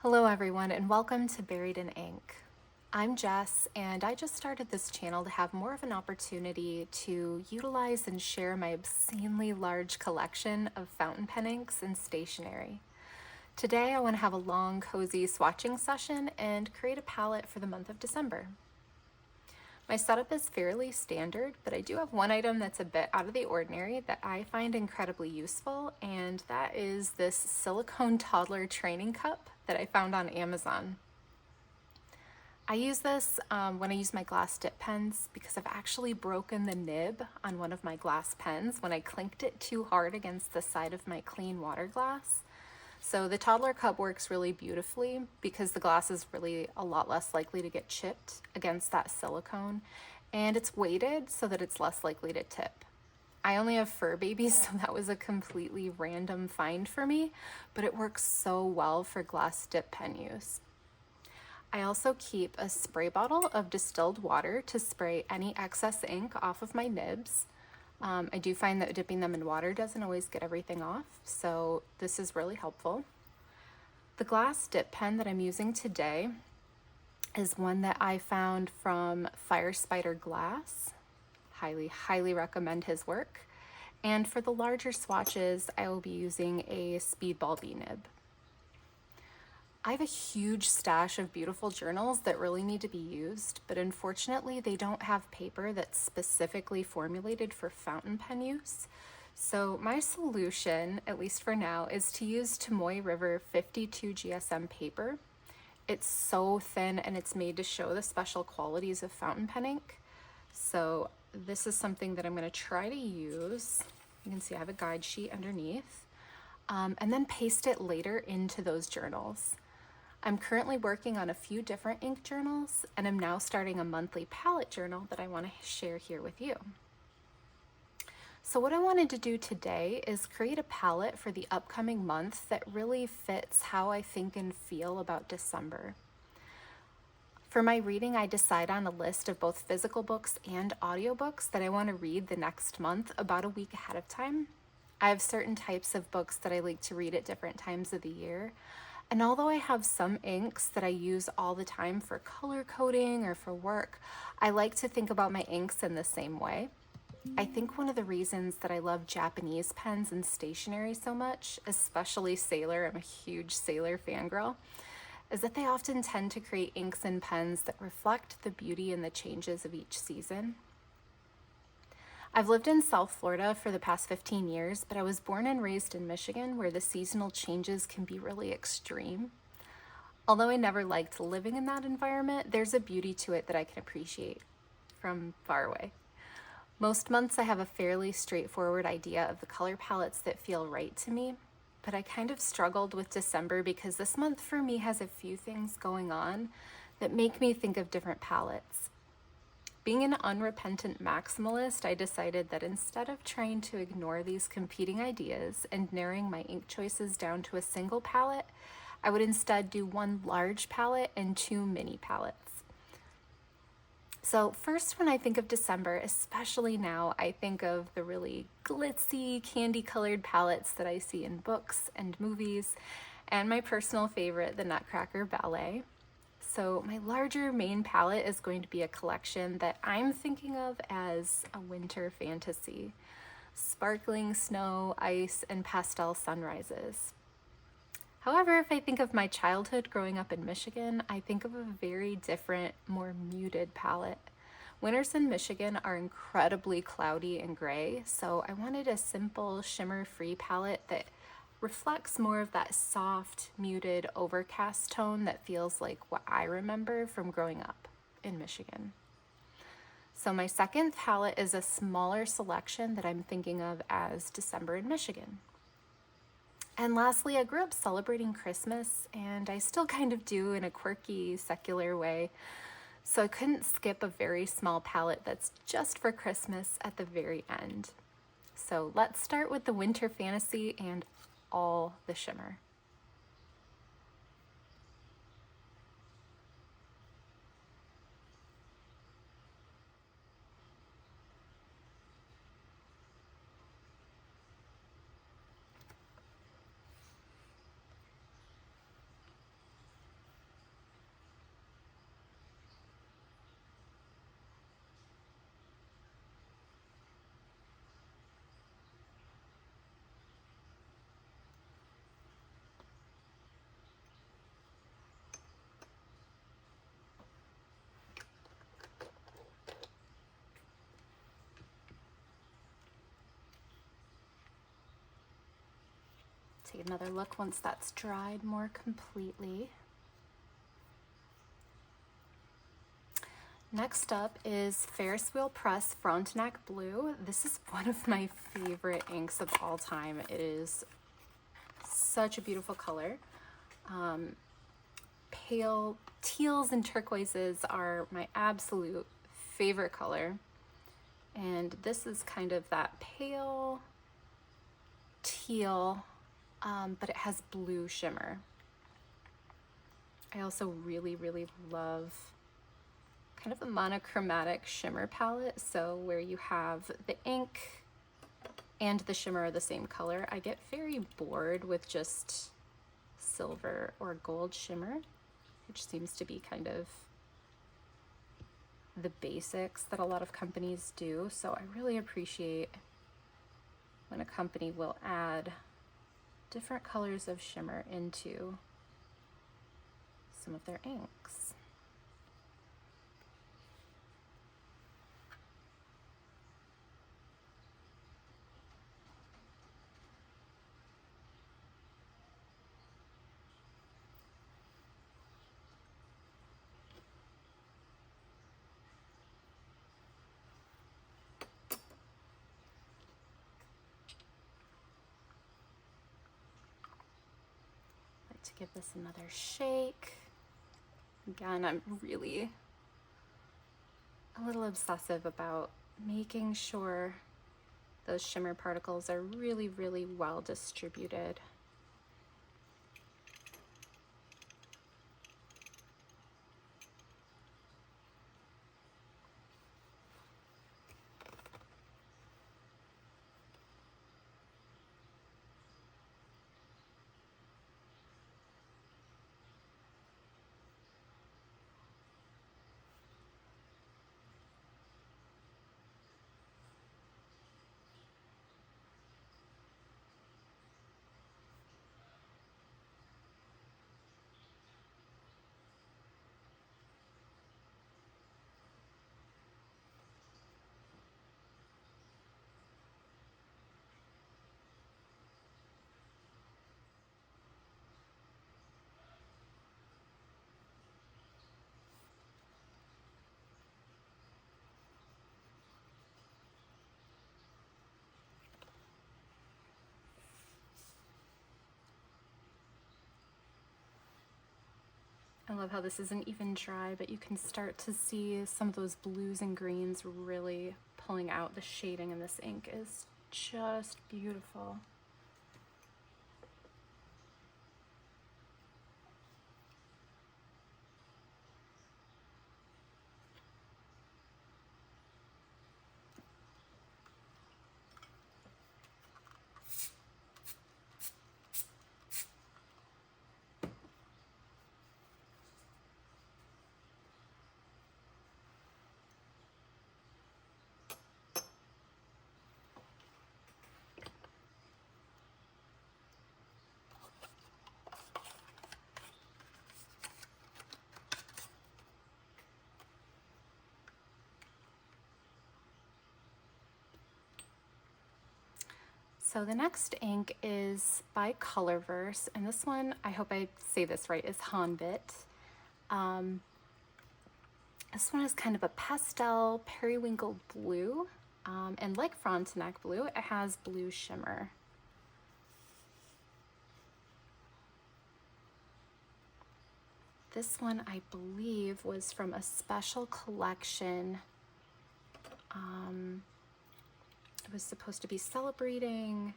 Hello everyone and welcome to Buried in Ink. I'm Jess and I just started this channel to have more of an opportunity to utilize and share my obscenely large collection of fountain pen inks and stationery. Today I want to have a long cozy swatching session and create a palette for the month of December. My setup is fairly standard, but I do have one item that's a bit out of the ordinary that I find incredibly useful, and that is this silicone toddler training cup that I found on Amazon. I use this when I use my glass dip pens because I've actually broken the nib on one of my glass pens when I clinked it too hard against the side of my clean water glass. So the toddler cup works really beautifully because the glass is really a lot less likely to get chipped against that silicone, and it's weighted so that it's less likely to tip. I only have fur babies, so that was a completely random find for me, but it works so well for glass dip pen use. I also keep a spray bottle of distilled water to spray any excess ink off of my nibs. I do find that dipping them in water doesn't always get everything off, so this is really helpful. The glass dip pen that I'm using today is one that I found from Fire Spider Glass. Highly recommend his work. And for the larger swatches, I will be using a Speedball B nib. I have a huge stash of beautiful journals that really need to be used, but unfortunately they don't have paper that's specifically formulated for fountain pen use. So my solution, at least for now, is to use Tomoe River 52 GSM paper. It's so thin and it's made to show the special qualities of fountain pen ink. So this is something that I'm going to try to use. You can see I have a guide sheet underneath, and then paste it later into those journals. I'm currently working on a few different ink journals, and I'm now starting a monthly palette journal that I want to share here with you. So what I wanted to do today is create a palette for the upcoming month that really fits how I think and feel about December. For my reading, I decide on a list of both physical books and audiobooks that I want to read the next month about a week ahead of time. I have certain types of books that I like to read at different times of the year. And although I have some inks that I use all the time for color coding or for work, I like to think about my inks in the same way. I think one of the reasons that I love Japanese pens and stationery so much, especially Sailor, I'm a huge Sailor fangirl, is that they often tend to create inks and pens that reflect the beauty and the changes of each season. I've lived in South Florida for the past 15 years, but I was born and raised in Michigan, where the seasonal changes can be really extreme. Although I never liked living in that environment, there's a beauty to it that I can appreciate from far away. Most months I have a fairly straightforward idea of the color palettes that feel right to me, but I kind of struggled with December because this month for me has a few things going on that make me think of different palettes. Being an unrepentant maximalist, I decided that instead of trying to ignore these competing ideas and narrowing my ink choices down to a single palette, I would instead do one large palette and two mini palettes. So first, when I think of December, especially now, I think of the really glitzy, candy-colored palettes that I see in books and movies, and my personal favorite, the Nutcracker Ballet. So my larger main palette is going to be a collection that I'm thinking of as a winter fantasy. Sparkling snow, ice, and pastel sunrises. However, if I think of my childhood growing up in Michigan, I think of a very different, more muted palette. Winters in Michigan are incredibly cloudy and gray, so I wanted a simple, shimmer-free palette that reflects more of that soft, muted, overcast tone that feels like what I remember from growing up in Michigan. So my second palette is a smaller selection that I'm thinking of as December in Michigan. And lastly, I grew up celebrating Christmas, and I still kind of do in a quirky, secular way. So I couldn't skip a very small palette that's just for Christmas at the very end. So let's start with the winter fantasy and all the shimmer. Take another look once that's dried more completely. Next up is Ferris Wheel Press Frontenac Blue. This is one of my favorite inks of all time. It is such a beautiful color. Pale teals and turquoises are my absolute favorite color. And this is kind of that pale teal, but it has blue shimmer. I also really love kind of the monochromatic shimmer palette. So where you have the ink and the shimmer are the same color. I get very bored with just silver or gold shimmer, which seems to be kind of the basics that a lot of companies do. So I really appreciate when a company will add different colors of shimmer into some of their inks. To give this another shake. Again, I'm really a little obsessive about making sure those shimmer particles are really well distributed. I love how this isn't even dry, but you can start to see some of those blues and greens really pulling out. The shading in this ink is just beautiful. So the next ink is by Colorverse, and this one, I hope I say this right, is Han Bit. This one is kind of a pastel periwinkle blue, and like Frontenac blue, it has blue shimmer. This one, I believe, was from a special collection. It was supposed to be celebrating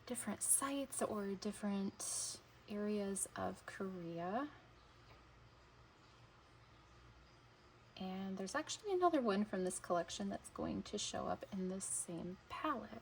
different sites or different areas of Korea. And there's actually another one from this collection that's going to show up in this same palette.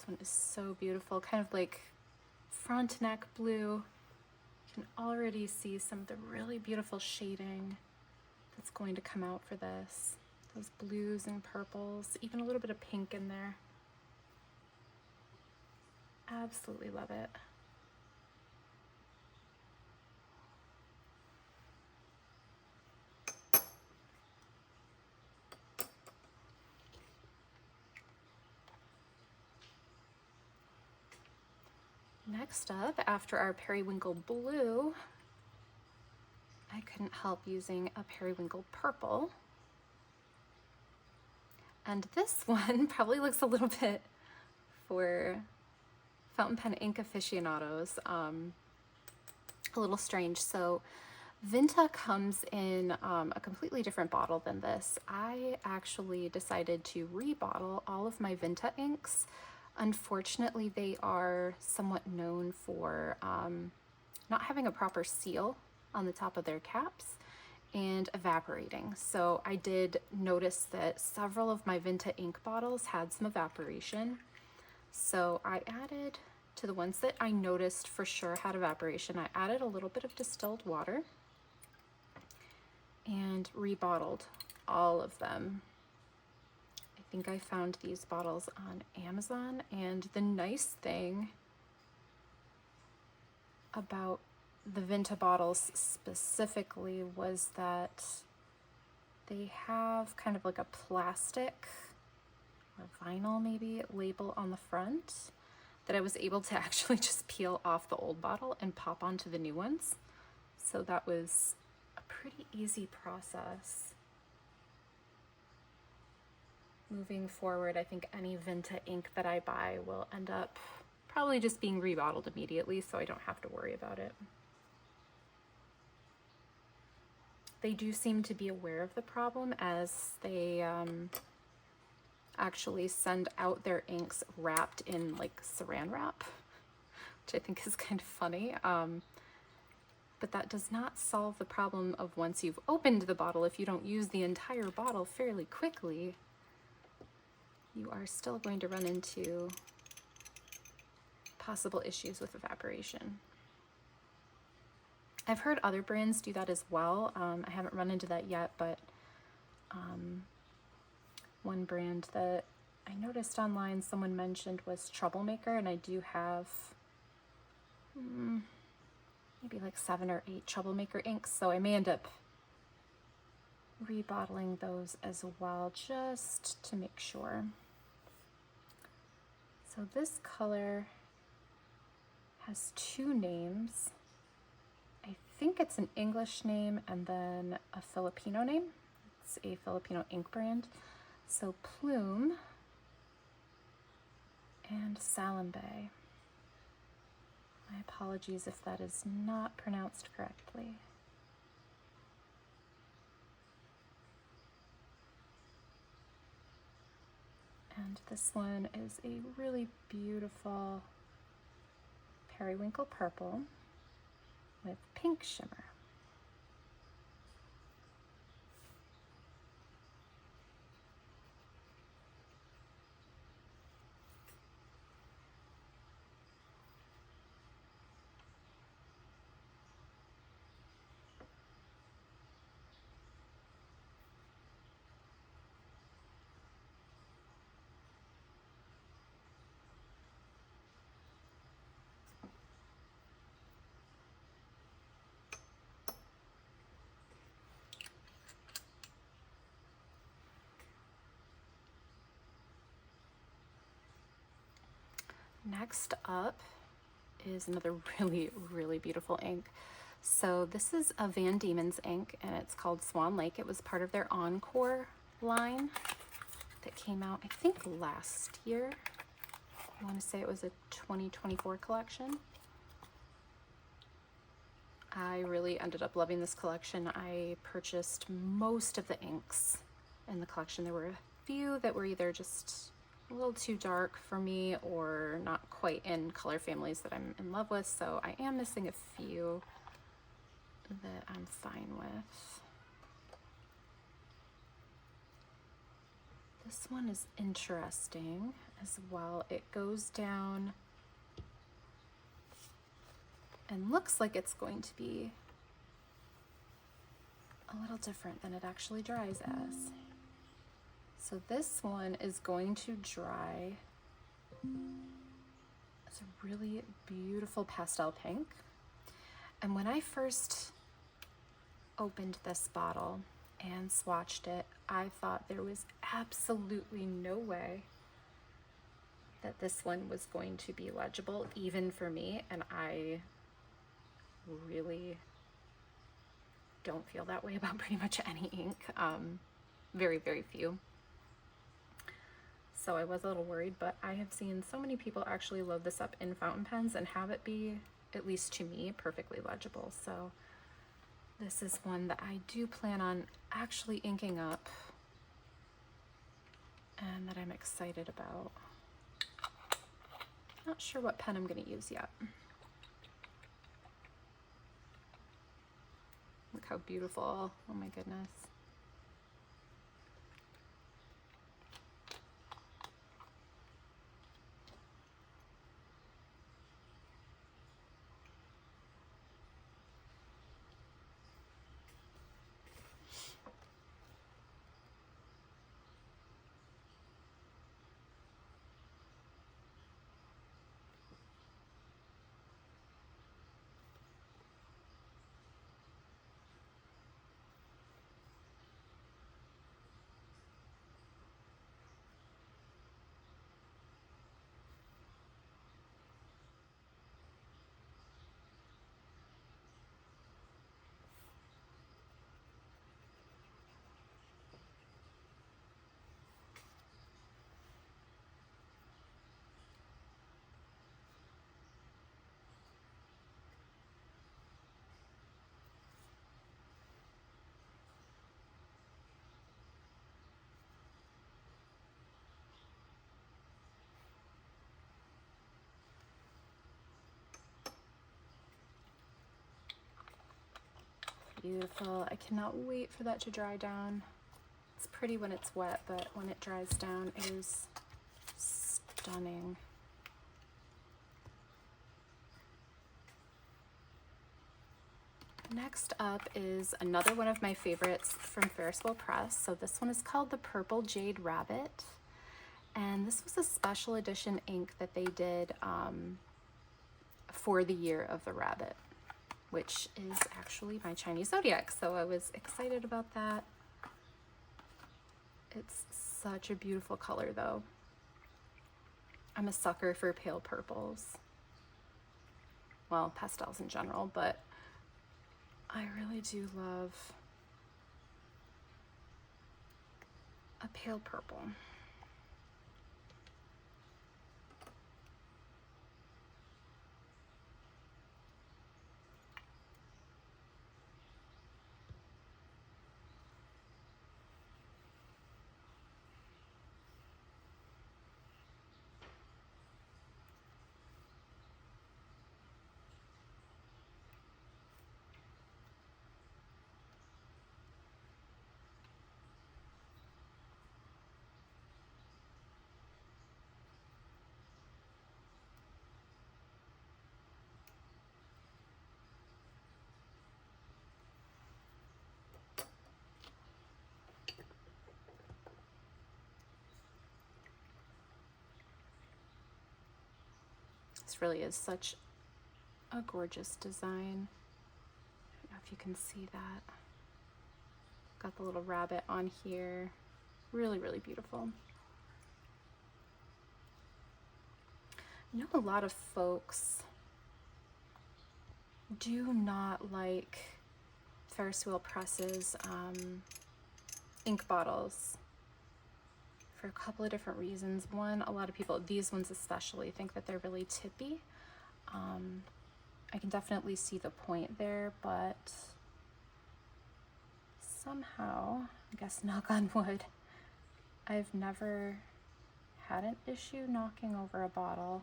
This one is so beautiful, kind of like Frontenac blue. You can already see some of the really beautiful shading that's going to come out for this. Those blues and purples, even a little bit of pink in there. Absolutely love it. Next up, after our periwinkle blue, I couldn't help using a periwinkle purple. And this one probably looks a little bit, for fountain pen ink aficionados, a little strange. So Vinta comes in a completely different bottle than this. I actually decided to rebottle all of my Vinta inks. Unfortunately, they are somewhat known for not having a proper seal on the top of their caps and evaporating. So I did notice that several of my Vinta ink bottles had some evaporation. So I added, to the ones that I noticed for sure had evaporation, I added a little bit of distilled water and rebottled all of them. I think I found these bottles on Amazon, and the nice thing about the Vinta bottles specifically was that they have kind of like a plastic or vinyl maybe label on the front that I was able to actually just peel off the old bottle and pop onto the new ones. So that was a pretty easy process. Moving forward, I think any Vinta ink that I buy will end up probably just being rebottled immediately, so I don't have to worry about it. They do seem to be aware of the problem, as they actually send out their inks wrapped in like saran wrap, which I think is kind of funny. But that does not solve the problem of once you've opened the bottle, if you don't use the entire bottle fairly quickly, you are still going to run into possible issues with evaporation. I've heard other brands do that as well. I haven't run into that yet, but one brand that I noticed online someone mentioned was Troublemaker, and I do have maybe like 7 or 8 Troublemaker inks, so I may end up rebottling those as well, just to make sure. So this color has 2 names. I think it's an English name and then a Filipino name. It's a Filipino ink brand. So Plume and Salimbay. My apologies if that is not pronounced correctly. And this one is a really beautiful periwinkle purple with pink shimmer. Next up is another really, really beautiful ink. So this is a Van Dieman's ink, and it's called Swan Lake. It was part of their Encore line that came out, I think, last year. I want to say it was a 2024 collection. I really ended up loving this collection. I purchased most of the inks in the collection. There were a few that were either just a little too dark for me or not quite in color families that I'm in love with, so I am missing a few that I'm fine with. This one is interesting as well. It goes down and looks like it's going to be a little different than it actually dries as. So this one is going to dry as a really beautiful pastel pink. And when I first opened this bottle and swatched it, I thought there was absolutely no way that this one was going to be legible, even for me, and I really don't feel that way about pretty much any ink. Very, very few. So I was a little worried, but I have seen so many people actually load this up in fountain pens and have it be, at least to me, perfectly legible. So this is one that I do plan on actually inking up and that I'm excited about. Not sure what pen I'm going to use yet. Look how beautiful. Oh my goodness. Beautiful. I cannot wait for that to dry down. It's pretty when it's wet, but when it dries down, it is stunning. Next up is another one of my favorites from Ferris Press. So this one is called the Purple Jade Rabbit. And this was a special edition ink that they did for the year of the rabbit, which is actually my Chinese zodiac. So I was excited about that. It's such a beautiful color though. I'm a sucker for pale purples. Well, pastels in general, but I really do love a pale purple. This really is such a gorgeous design. I don't know if you can see that. Got the little rabbit on here. Really, really beautiful. I know a lot of folks do not like Ferris Press's ink bottles for a couple of different reasons. One, a lot of people, these ones especially, think that they're really tippy. I can definitely see the point there, but somehow, I guess knock on wood, I've never had an issue knocking over a bottle.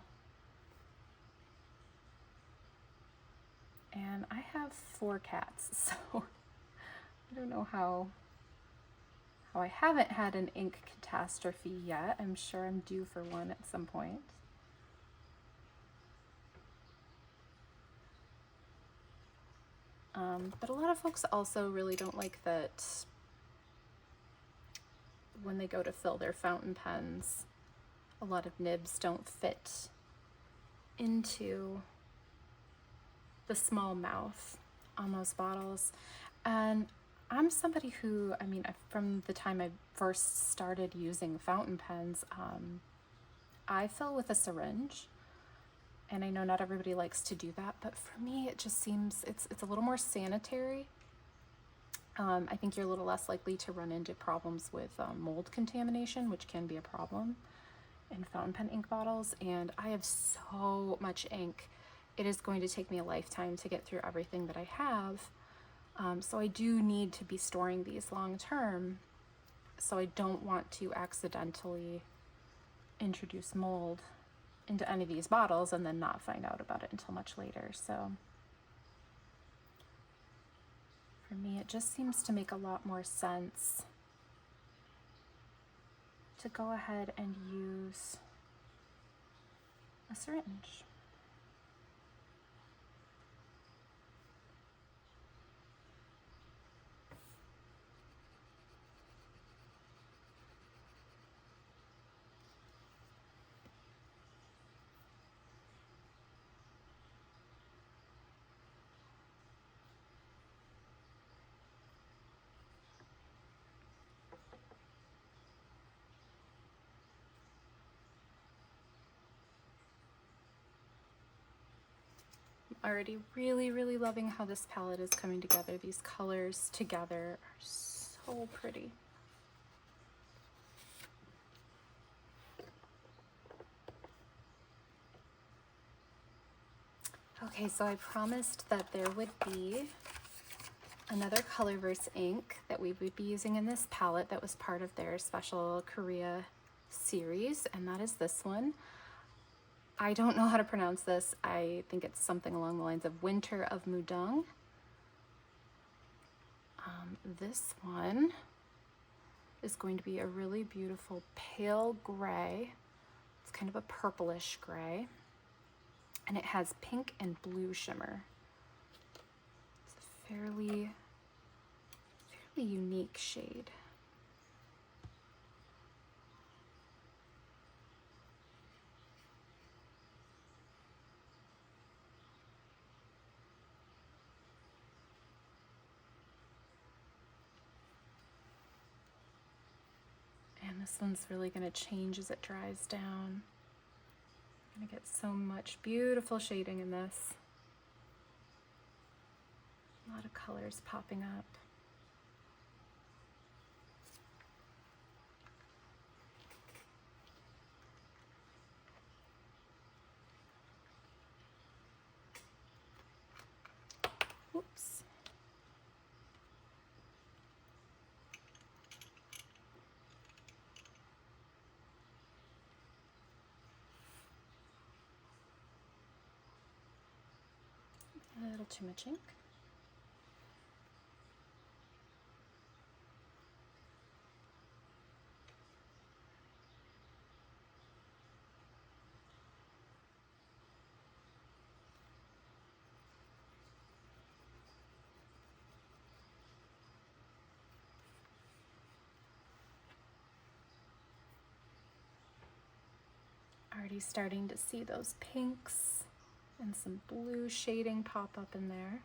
And I have 4 cats, so I don't know how Oh, I haven't had an ink catastrophe yet. I'm sure I'm due for one at some point. But a lot of folks also really don't like that when they go to fill their fountain pens, a lot of nibs don't fit into the small mouth on those bottles. And I'm somebody who, I mean, from the time I first started using fountain pens, I fill with a syringe. And I know not everybody likes to do that, but for me, it just seems it's a little more sanitary. I think you're a little less likely to run into problems with mold contamination, which can be a problem in fountain pen ink bottles. And I have so much ink. It is going to take me a lifetime to get through everything that I have. So I do need to be storing these long term. So I don't want to accidentally introduce mold into any of these bottles and then not find out about it until much later. So for me, it just seems to make a lot more sense to go ahead and use a syringe. Already really loving how this palette is coming together. These colors together are so pretty. Okay, so I promised that there would be another Colorverse ink that we would be using in this palette that was part of their special Korea series, and that is this one. I don't know how to pronounce this. I think it's something along the lines of Winter of Mudeung. This one is going to be a really beautiful pale gray. It's kind of a purplish gray. And it has pink and blue shimmer. It's a fairly unique shade. And this one's really going to change as it dries down. I'm going to get so much beautiful shading in this. A lot of colors popping up. Oops. A little too much ink. Already starting to see those pinks and some blue shading pop up in there.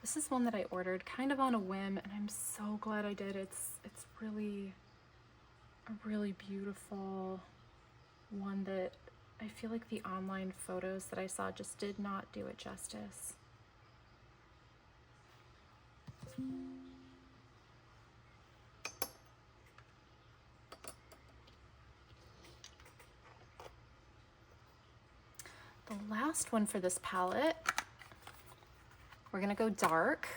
This is one that I ordered kind of on a whim, and I'm so glad I did. It's really a really beautiful one that I feel like the online photos that I saw just did not do it justice. The last one for this palette, we're gonna go dark.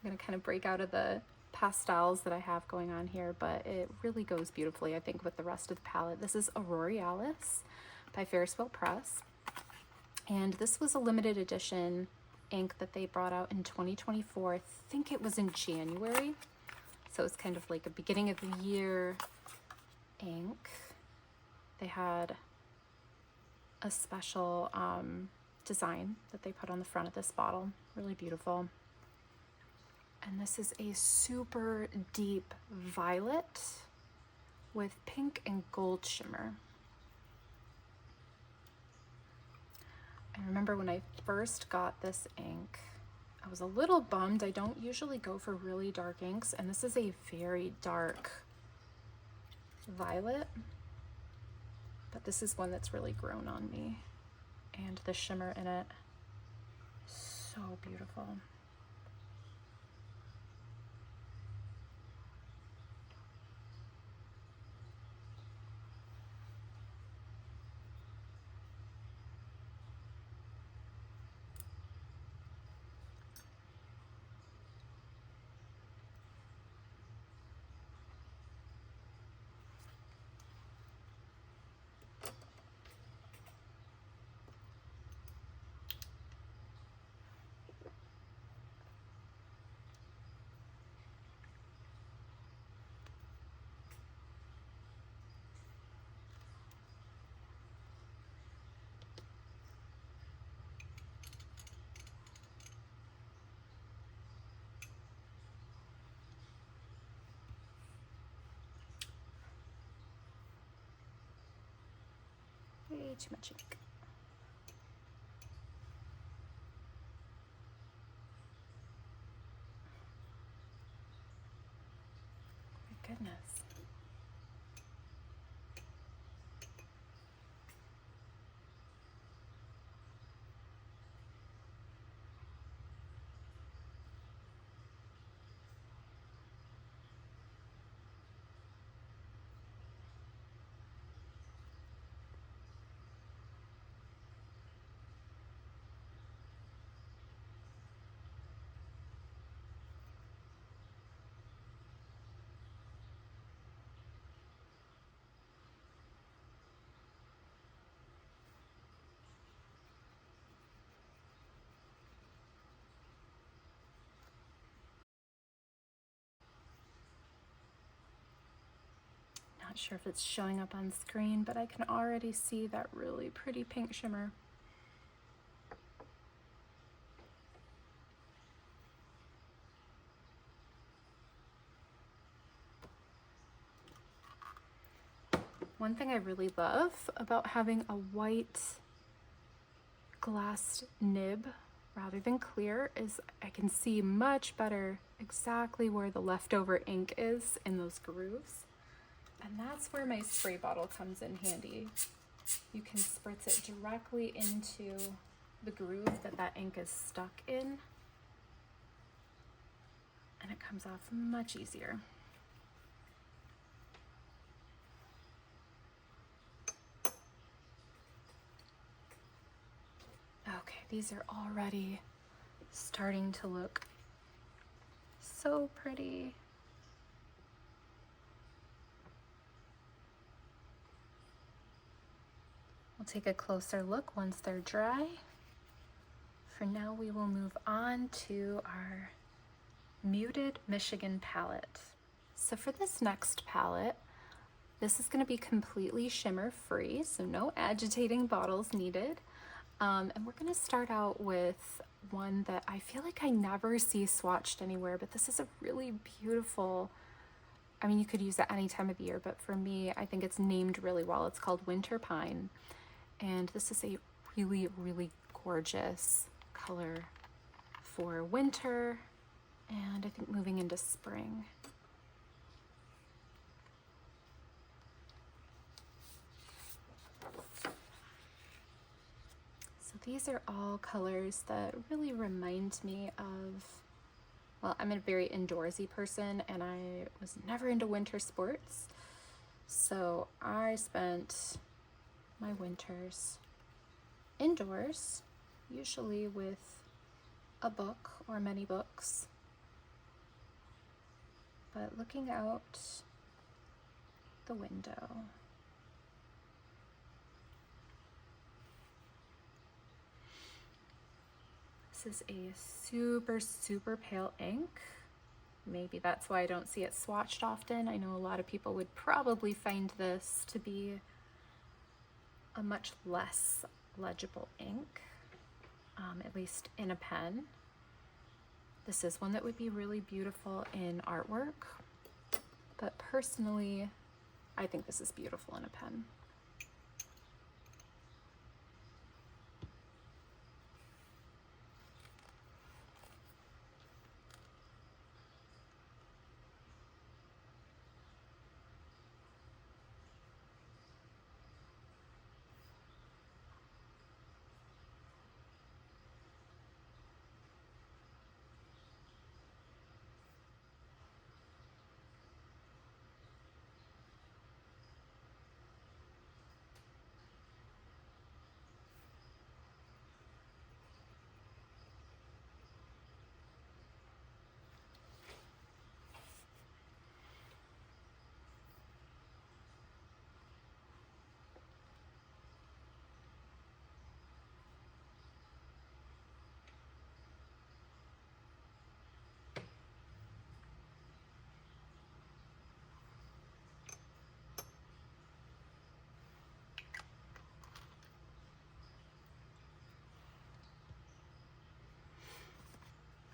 I'm gonna kind of break out of the pastels that I have going on here, but it really goes beautifully, I think, with the rest of the palette. This is Aurorealis by Ferris Press. And this was a limited edition ink that they brought out in 2024. I think it was in January. So it's kind of like a beginning of the year ink. They had a special design that they put on the front of this bottle. Really beautiful. And this is a super deep violet with pink and gold shimmer. I remember when I first got this ink, I was a little bummed. I don't usually go for really dark inks, and this is a very dark violet, but this is one that's really grown on me, and the shimmer in it, so beautiful. Way too much ink. My goodness. Not sure if it's showing up on screen, but I can already see that really pretty pink shimmer. One thing I really love about having a white glass nib rather than clear is I can see much better exactly where the leftover ink is in those grooves. And that's where my spray bottle comes in handy. You can spritz it directly into the groove that ink is stuck in, and it comes off much easier. Okay, these are already starting to look so pretty. We'll take a closer look once they're dry. For now, we will move on to our muted Michigan palette. So for this next palette, this is going to be completely shimmer free, so no agitating bottles needed. And we're going to start out with one that I feel like I never see swatched anywhere, but this is a really beautiful, I mean, you could use it any time of year, but for me, I think it's named really well. It's called Winter Pine. And this is a really, really gorgeous color for winter and I think moving into spring. So these are all colors that really remind me of, well, I'm a very indoorsy person and I was never into winter sports. So I spent my winters indoors, usually with a book or many books, but looking out the window. This is a super, super pale ink. Maybe that's why I don't see it swatched often. I know a lot of people would probably find this to be a much less legible ink, at least in a pen. This is one that would be really beautiful in artwork, but personally, I think this is beautiful in a pen.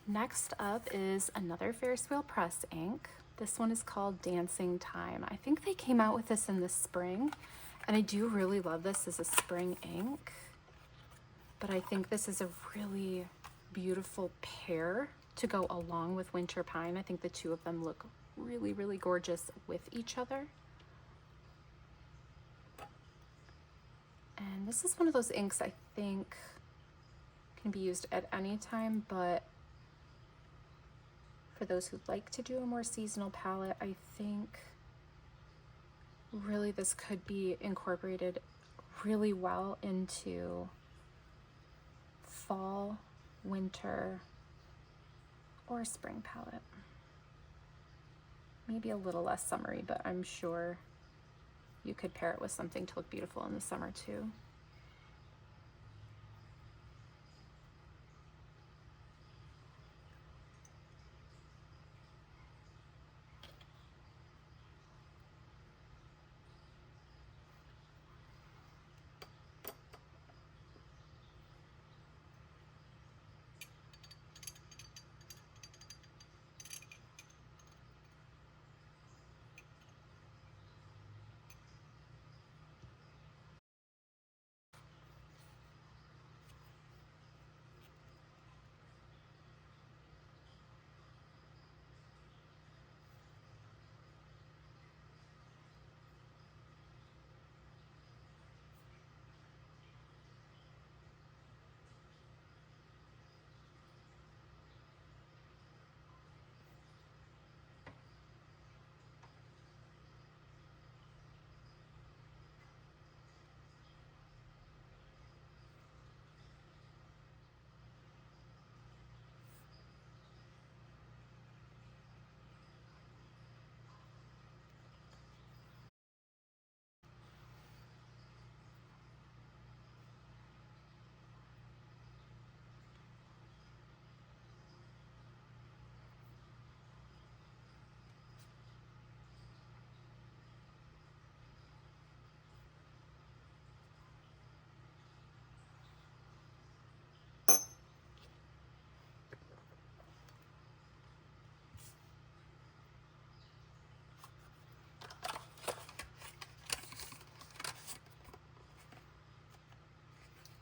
Next up is another Ferris wheel press ink. This one is called Dancing Thyme. I think they came out with this in the spring, and I do really love this as a spring ink, but I think this is a really beautiful pair to go along with Winter Pine. I think the two of them look really, really gorgeous with each other. And this is one of those inks I think can be used at any time, but for those who'd like to do a more seasonal palette, I think really this could be incorporated really well into fall, winter, or spring palette. Maybe a little less summery, but I'm sure you could pair it with something to look beautiful in the summer too.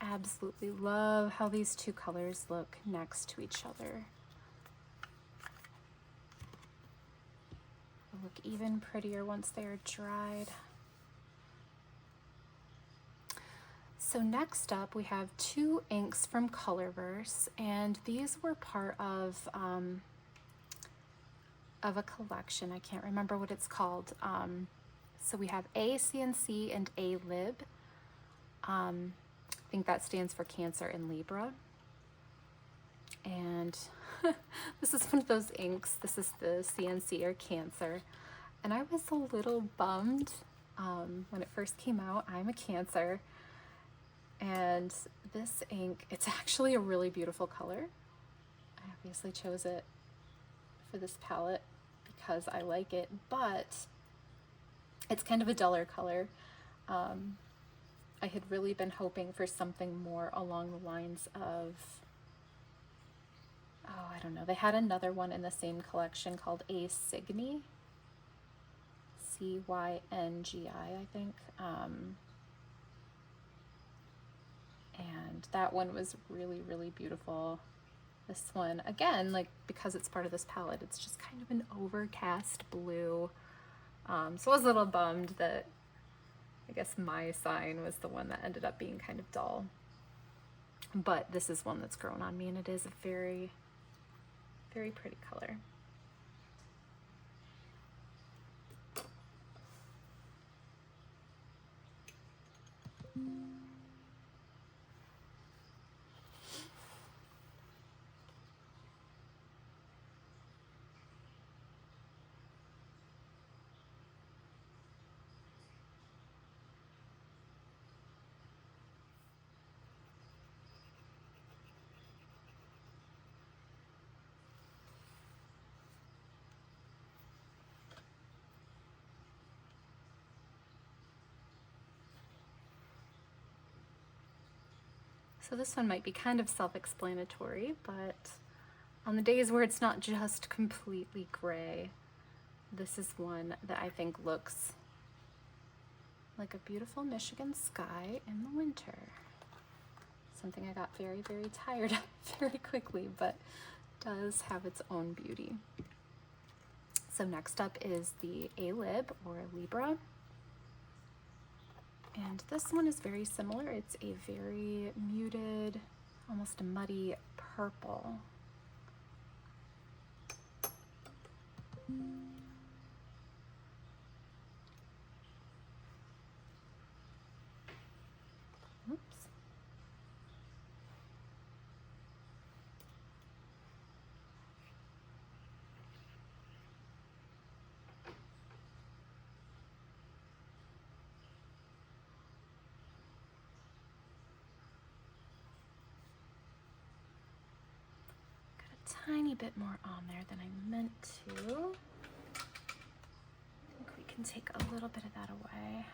Absolutely love how these two colors look next to each other. They'll look even prettier once they are dried. So next up we have two inks from Colorverse, and these were part of a collection. I can't remember what it's called. So we have A CNC and A Lib. I think that stands for Cancer and Libra. And this is one of those inks. This is the CNC or Cancer. And I was a little bummed when it first came out. I'm a Cancer. And this ink, it's actually a really beautiful color. obviously chose it for this palette because I like it, but it's kind of a duller color. I had really been hoping for something more along the lines of, oh, I don't know. They had another one in the same collection called A Cygni, Cyngi, I think. And that one was really, really beautiful. This one, again, like, because it's part of this palette, it's just kind of an overcast blue. So I was a little bummed that I guess my sign was the one that ended up being kind of dull. But this is one that's grown on me, and it is a very, very pretty color. So this one might be kind of self-explanatory, but on the days where it's not just completely gray, this is one that I think looks like a beautiful Michigan sky in the winter. Something I got very, very tired of very quickly, but does have its own beauty. So next up is the A-Lib, or Libra. And this one is very similar. It's a very muted, almost a muddy purple. Oops. Tiny bit more on there than I meant to. I think we can take a little bit of that away.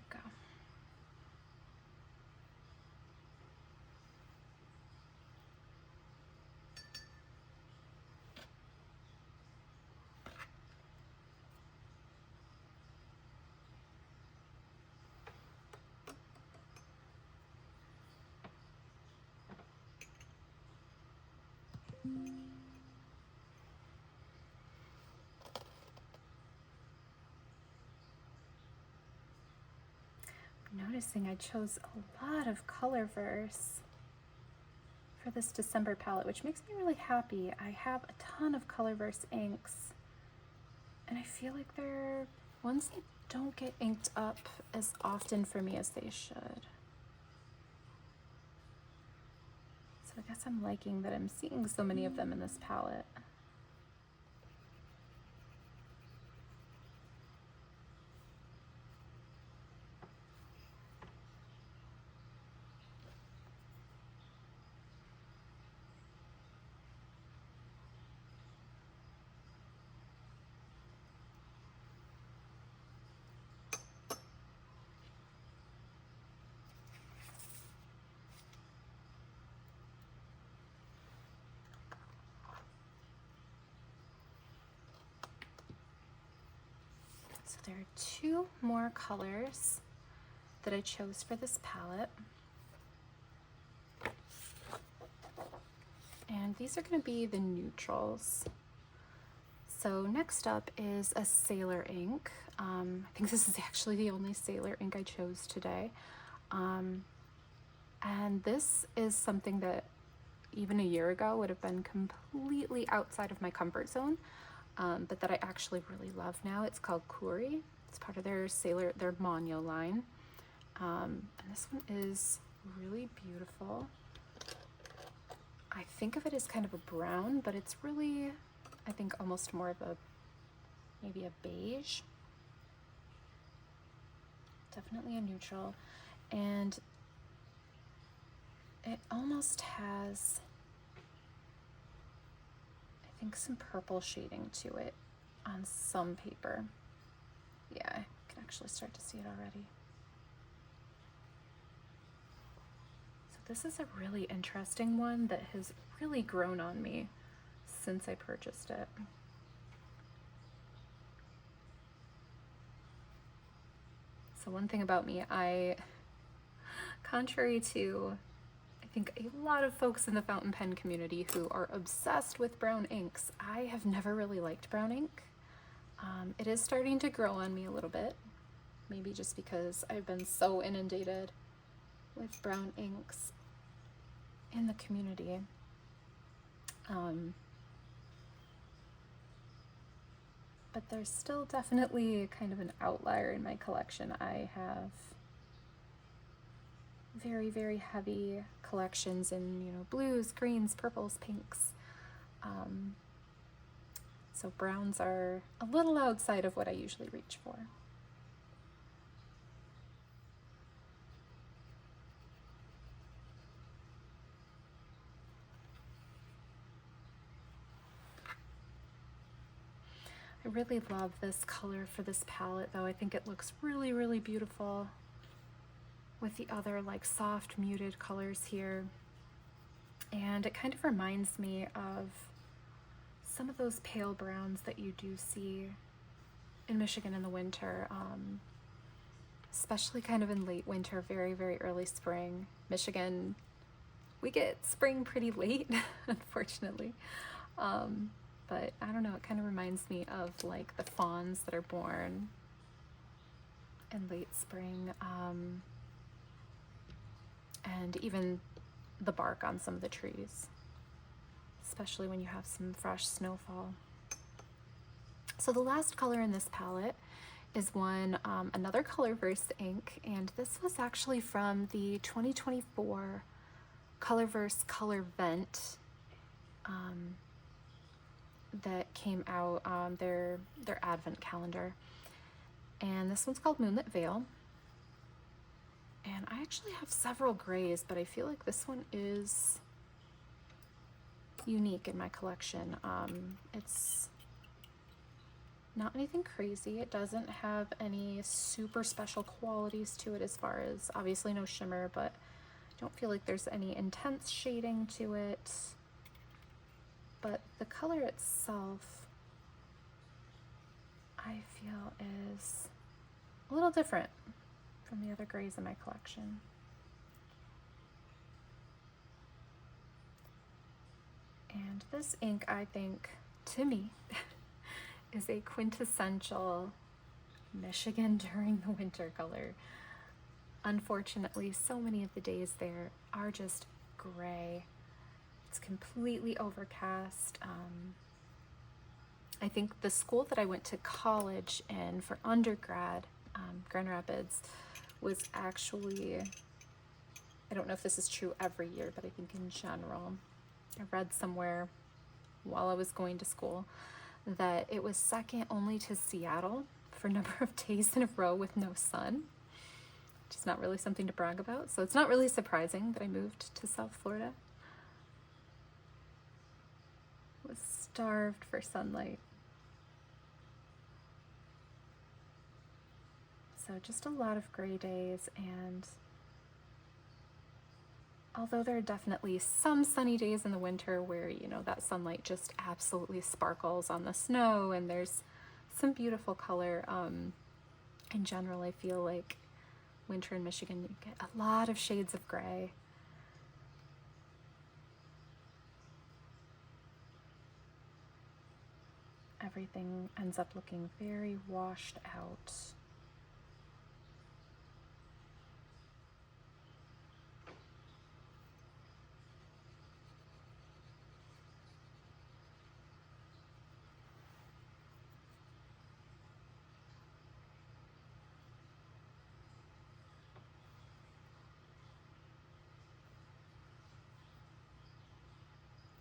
There we go. Noticing I chose a lot of Colorverse for this December palette, which makes me really happy. I have a ton of Colorverse inks, and I feel like they're ones that don't get inked up as often for me as they should. So I guess I'm liking that I'm seeing so many of them in this palette. So there are two more colors that I chose for this palette. And these are going to be the neutrals. So next up is a Sailor ink. I think this is actually the only Sailor ink I chose today. And this is something that even a year ago would have been completely outside of my comfort zone, but that I actually really love now. It's called Kuri. It's part of their Manyo line. And this one is really beautiful. I think of it as kind of a brown, but it's really, I think, almost more of a, maybe a beige. Definitely a neutral. And it almost has I think some purple shading to it on some paper. Yeah, I can actually start to see it already. So this is a really interesting one that has really grown on me since I purchased it. So one thing about me, contrary to I think a lot of folks in the fountain pen community who are obsessed with brown inks, I have never really liked brown ink. It is starting to grow on me a little bit, maybe just because I've been so inundated with brown inks in the community. But there's still definitely kind of an outlier in my collection. I have very, very heavy collections in, you know, blues, greens, purples, pinks. So browns are a little outside of what I usually reach for. I really love this color for this palette though. I think it looks really, really beautiful with the other like soft muted colors here. And it kind of reminds me of some of those pale browns that you do see in Michigan in the winter, especially kind of in late winter, very, very early spring. Michigan, we get spring pretty late, unfortunately. But I don't know, it kind of reminds me of like the fawns that are born in late spring, and even the bark on some of the trees, especially when you have some fresh snowfall. So the last color in this palette is another Colorverse ink, and this was actually from the 2024 Colorverse Color Vent that came out on their advent calendar. And this one's called Moonlit Veil. And I actually have several grays, but I feel like this one is unique in my collection. It's not anything crazy. It doesn't have any super special qualities to it as far as, obviously no shimmer, but I don't feel like there's any intense shading to it. But the color itself, I feel, is a little different from the other grays in my collection. And this ink, I think, to me, is a quintessential Michigan during the winter color. Unfortunately, so many of the days there are just gray. It's completely overcast. I think the school that I went to college in for undergrad, Grand Rapids, was actually, I don't know if this is true every year, but I think in general, I read somewhere while I was going to school that it was second only to Seattle for number of days in a row with no sun, which is not really something to brag about. So it's not really surprising that I moved to South Florida. Was starved for sunlight. So just a lot of gray days, and although there are definitely some sunny days in the winter where, you know, that sunlight just absolutely sparkles on the snow and there's some beautiful color, in general I feel like winter in Michigan, you get a lot of shades of gray. Everything ends up looking very washed out.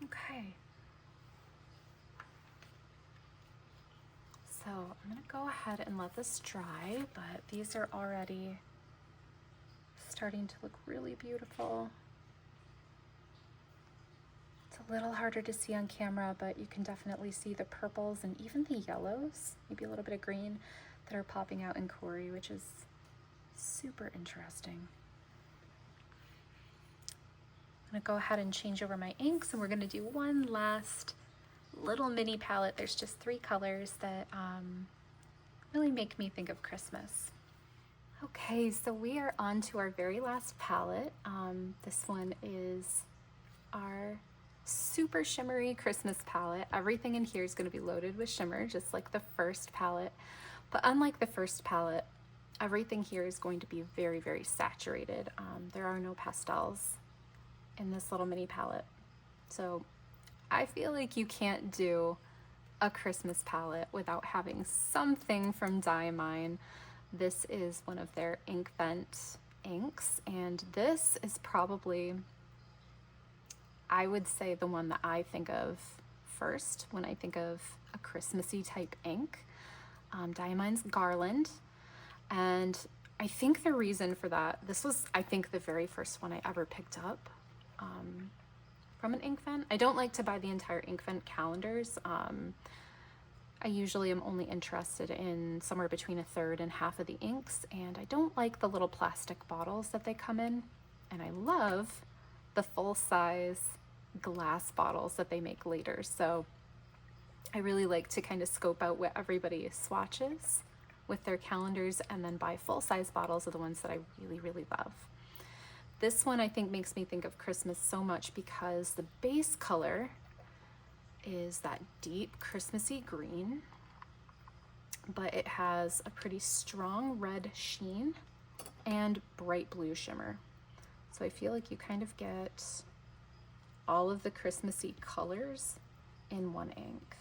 Okay. So I'm gonna go ahead and let this dry, but these are already starting to look really beautiful. It's a little harder to see on camera, but you can definitely see the purples and even the yellows, maybe a little bit of green, that are popping out in Kuri, which is super interesting. I'm gonna go ahead and change over my inks, and we're gonna do one last little mini palette. There's just 3 colors that really make me think of Christmas. Okay, so we are on to our very last palette. This one is our super shimmery Christmas palette. Everything in here is going to be loaded with shimmer, just like the first palette. But unlike the first palette, everything here is going to be very, very saturated. There are no pastels in this little mini palette. So I feel like you can't do a Christmas palette without having something from Dieman. This is one of their ink vent inks, and this is probably, I would say, the one that I think of first when I think of a Christmassy type ink. Dieman's Garland, and I think the reason for that, this was, I think, the very first one I ever picked up from an ink vent. I don't like to buy the entire ink vent calendars. I usually am only interested in somewhere between 1/3 and half of the inks, and I don't like the little plastic bottles that they come in, and I love the full-size glass bottles that they make later. So I really like to kind of scope out what everybody swatches with their calendars and then buy full-size bottles of the ones that I really, really love. This one I think makes me think of Christmas so much because the base color is that deep Christmassy green, but it has a pretty strong red sheen and bright blue shimmer. So I feel like you kind of get all of the Christmassy colors in one ink.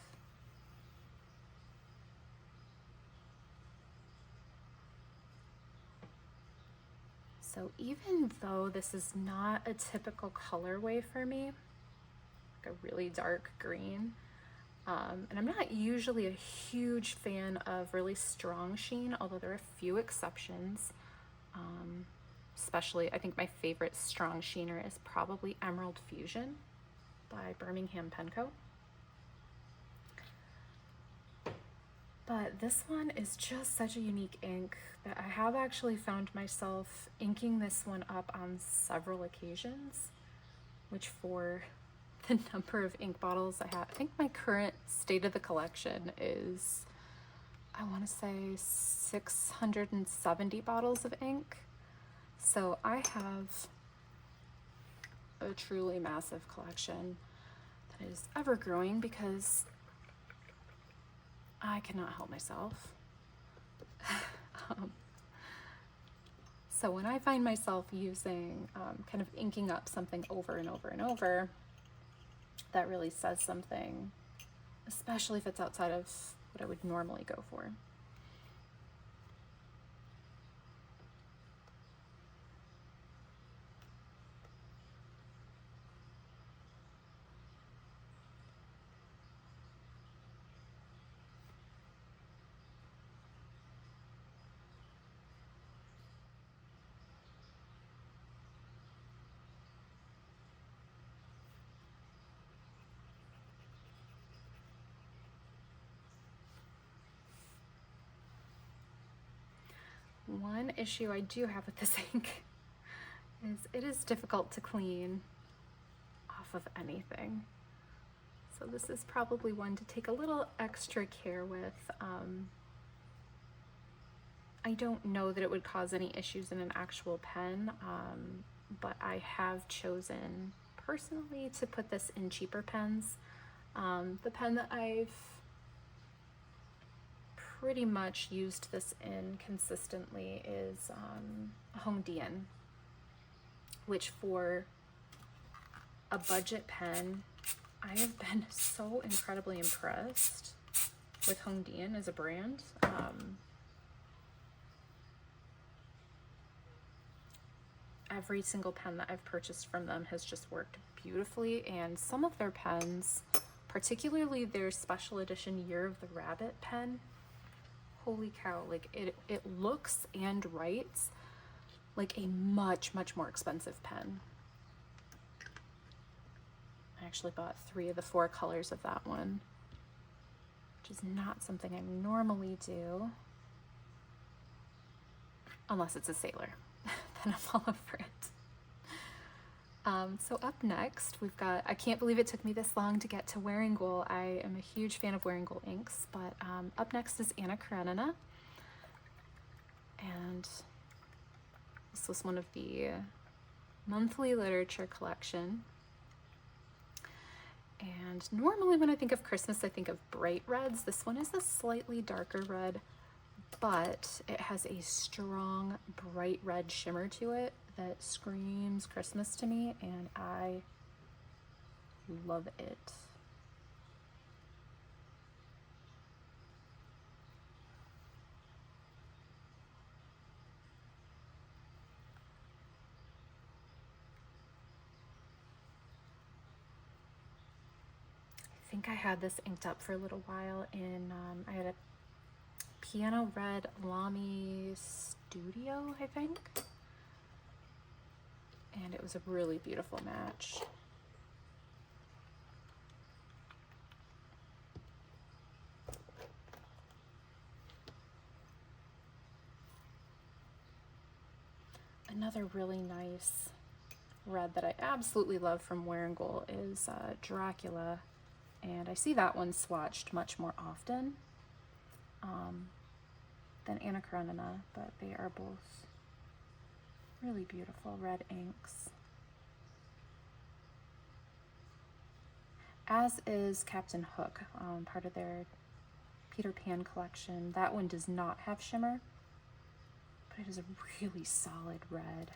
So even though this is not a typical colorway for me, like a really dark green, and I'm not usually a huge fan of really strong sheen, although there are a few exceptions. Especially, I think my favorite strong sheener is probably Emerald Fusion by Birmingham Penco. But this one is just such a unique ink that I have actually found myself inking this one up on several occasions, which for the number of ink bottles I have, I think my current state of the collection is, I want to say 670 bottles of ink. So I have a truly massive collection that is ever growing because I cannot help myself. So when I find myself using, kind of inking up something over and over and over, that really says something, especially if it's outside of what I would normally go for. One issue I do have with this ink is it is difficult to clean off of anything. So this is probably one to take a little extra care with. I don't know that it would cause any issues in an actual pen, but I have chosen personally to put this in cheaper pens. The pen that I've pretty much used this in consistently is a Mudeung, which for a budget pen, I have been so incredibly impressed with Mudeung as a brand. Every single pen that I've purchased from them has just worked beautifully, and some of their pens, particularly their special edition Year of the Rabbit pen, holy cow, like it looks and writes like a much more expensive pen. I actually bought 3 of the 4 colors of that one, which is not something I normally do. Unless it's a sailor, then I'm all over it. So up next, we've got, I can't believe it took me this long to get to Wearing Goal. I am a huge fan of Wearing Goal inks, but up next is Anna Karenina. And this was one of the monthly literature collection. And normally when I think of Christmas, I think of bright reds. This one is a slightly darker red, but it has a strong bright red shimmer to it that screams Christmas to me, and I love it. I think I had this inked up for a little while in, I had a Piano Red Lamy Studio, I think. And it was a really beautiful match. Another really nice red that I absolutely love from Wearing Goal is Dracula. And I see that one swatched much more often than Anna Karenina, but they are both really beautiful red inks. As is Captain Hook, part of their Peter Pan collection. That one does not have shimmer, but it is a really solid red.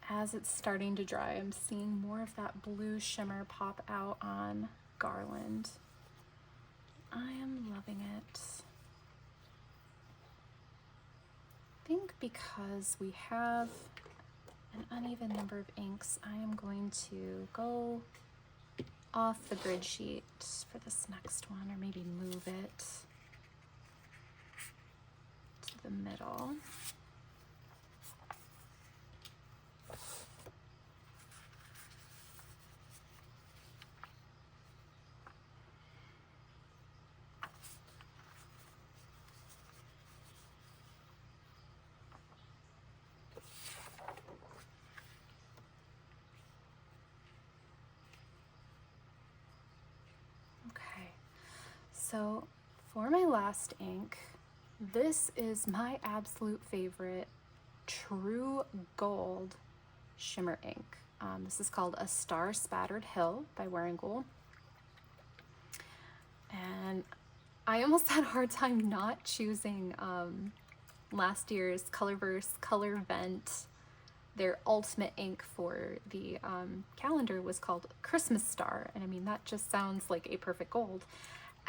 As it's starting to dry, I'm seeing more of that blue shimmer pop out on Garland. I am loving it. I think because we have an uneven number of inks, I am going to go off the grid sheet for this next one, or maybe move it to the middle. So for my last ink, this is my absolute favorite true gold shimmer ink. This is called A Star Spattered Hill by Wearing Goal. And I almost had a hard time not choosing last year's Colorverse Color Vent. Their ultimate ink for the calendar was called Christmas Star. And I mean, that just sounds like a perfect gold.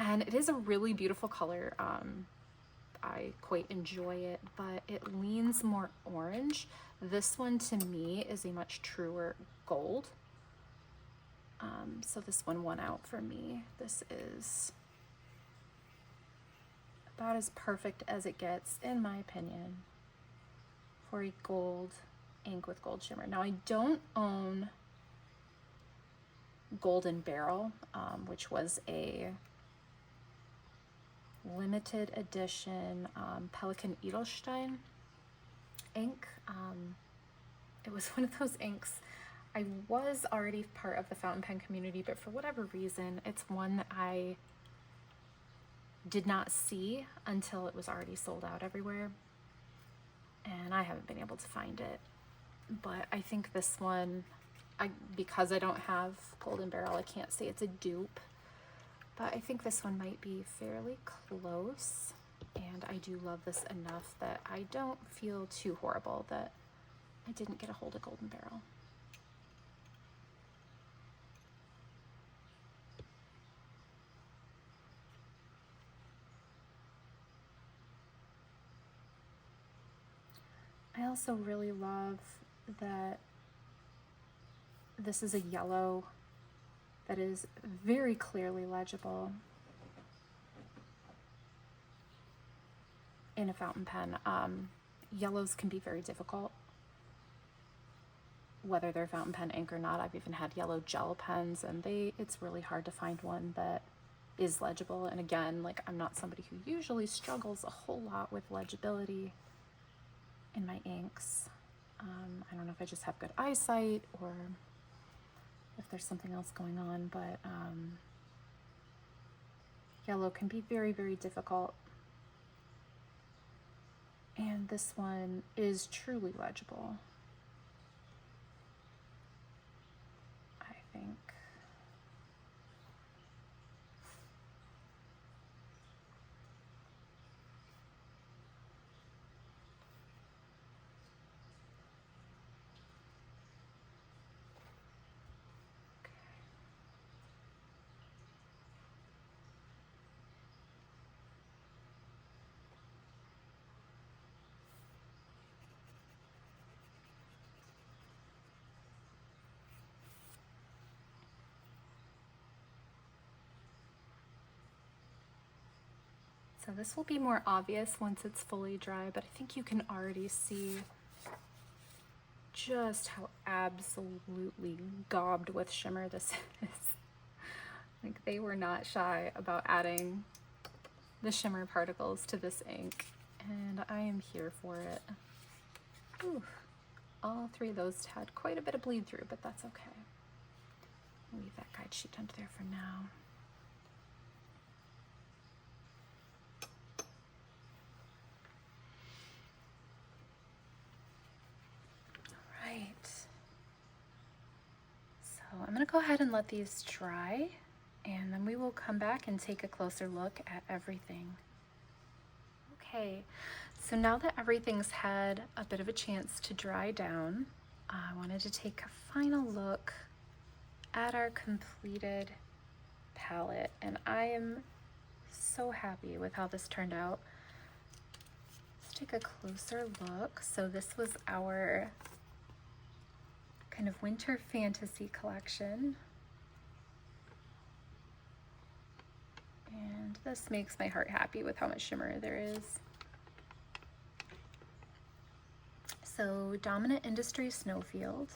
And it is a really beautiful color. I quite enjoy it, but it leans more orange. This one to me is a much truer gold. So this one won out for me. This is about as perfect as it gets, in my opinion, for a gold ink with gold shimmer. Now I don't own Golden Barrel, which was a limited edition Pelikan Edelstein ink. It was one of those inks. I was already part of the fountain pen community, but for whatever reason, it's one that I did not see until it was already sold out everywhere, and I haven't been able to find it. But I think this one, because I don't have Golden Barrel, I can't say it's a dupe, but I think this one might be fairly close, and I do love this enough that I don't feel too horrible that I didn't get a hold of Golden Barrel. I also really love that this is a yellow that is very clearly legible in a fountain pen. Yellows can be very difficult, whether they're fountain pen ink or not. I've even had yellow gel pens, and it's really hard to find one that is legible. And again, like, I'm not somebody who usually struggles a whole lot with legibility in my inks. I don't know if I just have good eyesight or if there's something else going on, but yellow can be very, very difficult. And this one is truly legible, I think. So this will be more obvious once it's fully dry, but I think you can already see just how absolutely gobbed with shimmer this is. Like, they were not shy about adding the shimmer particles to this ink, and I am here for it. Ooh, all three of those had quite a bit of bleed through, but that's okay. I'll leave that guide sheet under there for now. So I'm going to go ahead and let these dry, and then we will come back and take a closer look at everything. Okay, so now that everything's had a bit of a chance to dry down, I wanted to take a final look at our completed palette, and I am so happy with how this turned out. Let's take a closer look. So this was our kind of winter fantasy collection, and this makes my heart happy with how much shimmer there is. So Dominant Industry Snowfield.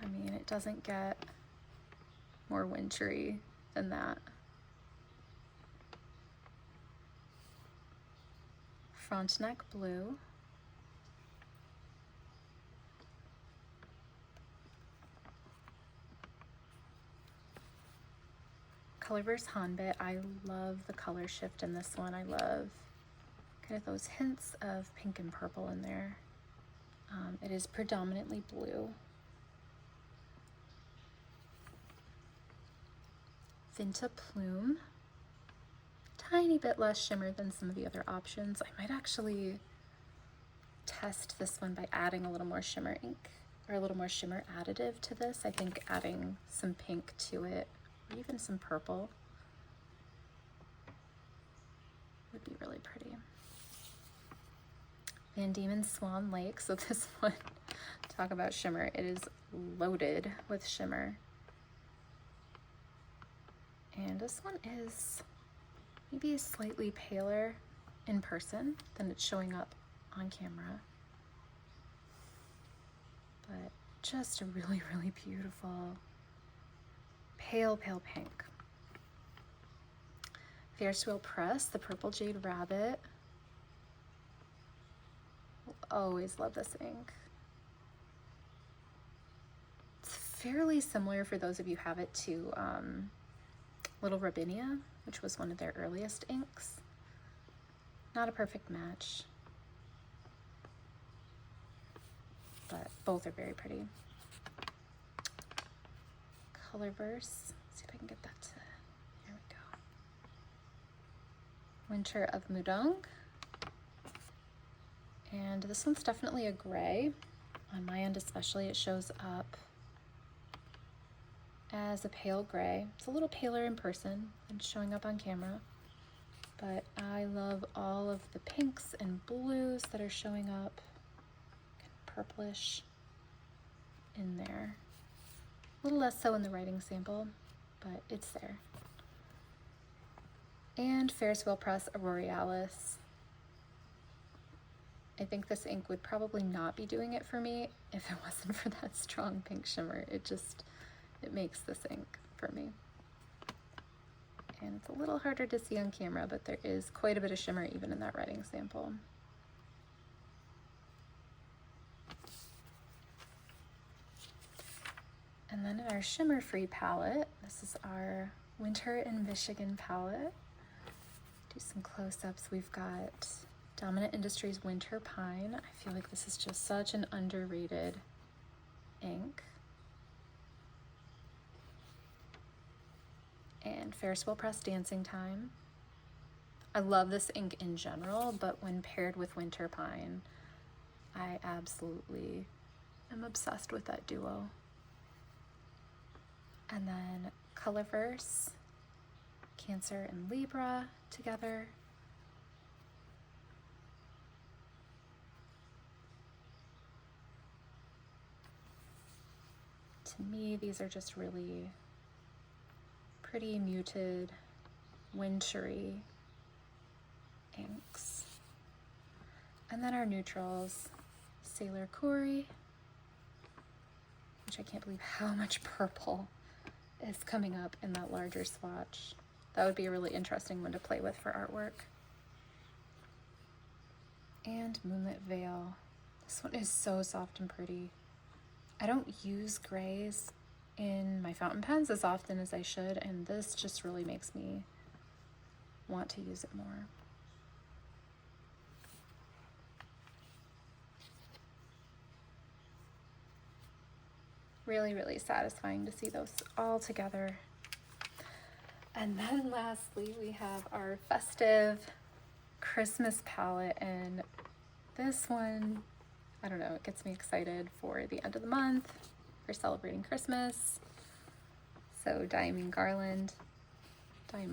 I mean, it doesn't get more wintry than that. Frontenac Blue. Colorverse Han Bit. I love the color shift in this one. I love kind of those hints of pink and purple in there. It is predominantly blue. Vinta Plume. Tiny bit less shimmer than some of the other options. I might actually test this one by adding a little more shimmer ink, or a little more shimmer additive to this. I think adding some pink to it, or even some purple, would be really pretty. Van Dieman Swan Lake. So this one, talk about shimmer, it is loaded with shimmer. And this one is maybe slightly paler in person than it's showing up on camera, but just a really, really beautiful pale, pale pink. Ferris Wheel Press, the Purple Jade Rabbit. Always love this ink. It's fairly similar, for those of you who have it, to Little Robinia, which was one of their earliest inks. Not a perfect match, but both are very pretty. Colorverse see if I can get that to, here we go. Winter of Mudeung. And this one's definitely a gray. On my end especially, it shows up as a pale gray. It's a little paler in person than showing up on camera, but I love all of the pinks and blues that are showing up, kind of purplish in there. A little less so in the writing sample, but it's there. And Ferris Wheel Press Aurorealis. I think this ink would probably not be doing it for me if it wasn't for that strong pink shimmer. It makes this ink for me. And it's a little harder to see on camera, but there is quite a bit of shimmer even in that writing sample. And then in our shimmer-free palette, this is our Winter in Michigan palette. Do some close-ups. We've got Dominant Industries Winter Pine. I feel like this is just such an underrated ink. And Ferris Wheel Press Dancing Time. I love this ink in general, but when paired with Winter Pine, I absolutely am obsessed with that duo. And then Colorverse, Cancer and Libra together. To me, these are just really pretty muted, wintry inks. And then our neutrals, Sailor Kuri, which I can't believe how much purple is coming up in that larger swatch. That would be a really interesting one to play with for artwork. And Moonlit Veil. This one is so soft and pretty. I don't use grays in my fountain pens as often as I should, and this just really makes me want to use it more. Really, really satisfying to see those all together. And then lastly, we have our festive Christmas palette, and this one, I don't know, it gets me excited for the end of the month, for celebrating Christmas. So Dieman Garland. I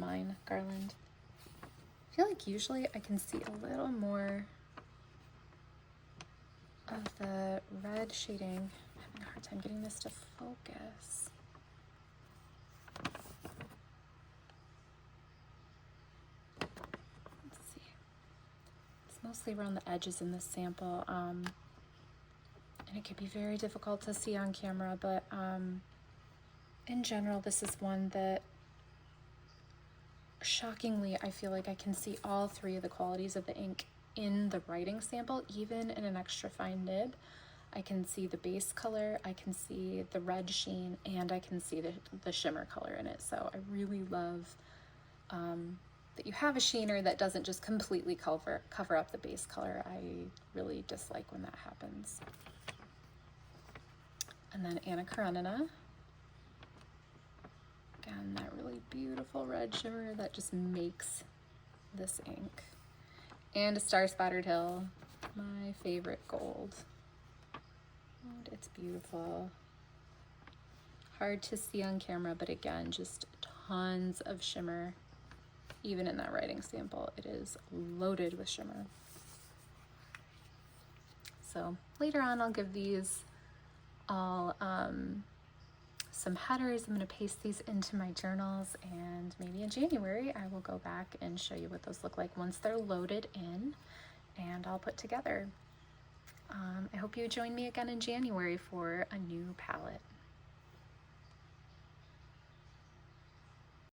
feel like usually I can see a little more of the red shading. I'm having a hard time getting this to focus. Let's see. It's mostly around the edges in this sample. And it can be very difficult to see on camera, but in general, this is one that shockingly, I feel like I can see all three of the qualities of the ink in the writing sample, even in an extra fine nib. I can see the base color, I can see the red sheen, and I can see the shimmer color in it. So I really love that you have a sheener that doesn't just completely cover up the base color. I really dislike when that happens. And then Anna Karenina. Again, that really beautiful red shimmer that just makes this ink. And a Star Spattered Hill, my favorite gold. And it's beautiful. Hard to see on camera, but again, just tons of shimmer. Even in that writing sample, it is loaded with shimmer. So later on, I'll give these all some headers. I'm going to paste these into my journals, and maybe in January I will go back and show you what those look like once they're loaded in and all put together. I hope you join me again in January for a new palette.